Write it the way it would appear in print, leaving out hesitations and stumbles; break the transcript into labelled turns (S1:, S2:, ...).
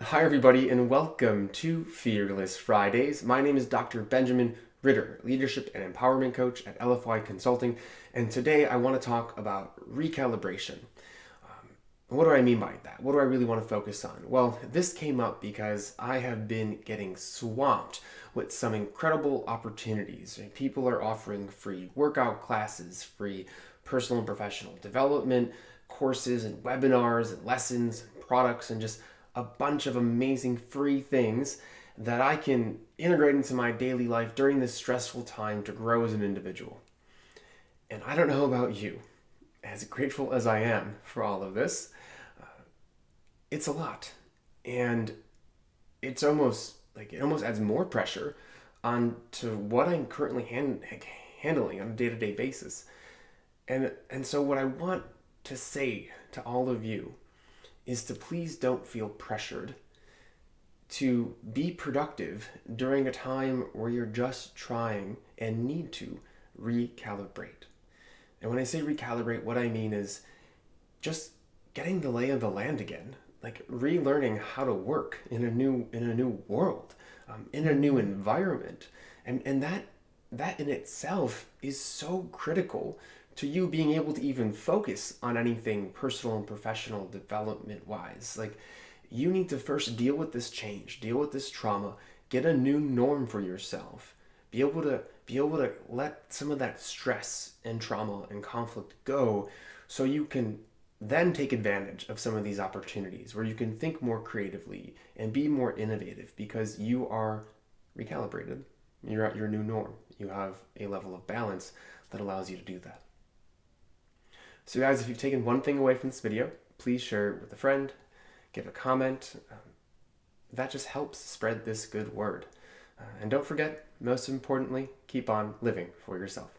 S1: Hi, everybody, and welcome to Fearless Fridays. My name is Dr. Benjamin Ritter, Leadership and Empowerment Coach at LFY Consulting, and today I want to talk about recalibration. What do I mean by that? What do I really want to focus on? Well, this came up because I have been getting swamped with some incredible opportunities. People are offering free workout classes, free personal and professional development courses and webinars and lessons and products and just a bunch of amazing free things that I can integrate into my daily life during this stressful time to grow as an individual. And I don't know about you, as grateful as I am for all of this, it's a lot. And it almost adds more pressure on to what I'm currently handling on a day-to-day basis. And so what I want to say to all of you is to please don't feel pressured to be productive during a time where you're just trying and need to recalibrate. And when I say recalibrate, what I mean is just getting the lay of the land again, like relearning how to work in a new world, in a new environment, and that in itself is so critical to you being able to even focus on anything personal and professional development wise. Like, you need to first deal with this change, deal with this trauma, get a new norm for yourself, be able to let some of that stress and trauma and conflict go, so you can then take advantage of some of these opportunities where you can think more creatively and be more innovative because you are recalibrated. You're at your new norm. You have a level of balance that allows you to do that. So guys, if you've taken one thing away from this video, please share it with a friend, give a comment. That just helps spread this good word. And don't forget, most importantly, keep on living for yourself.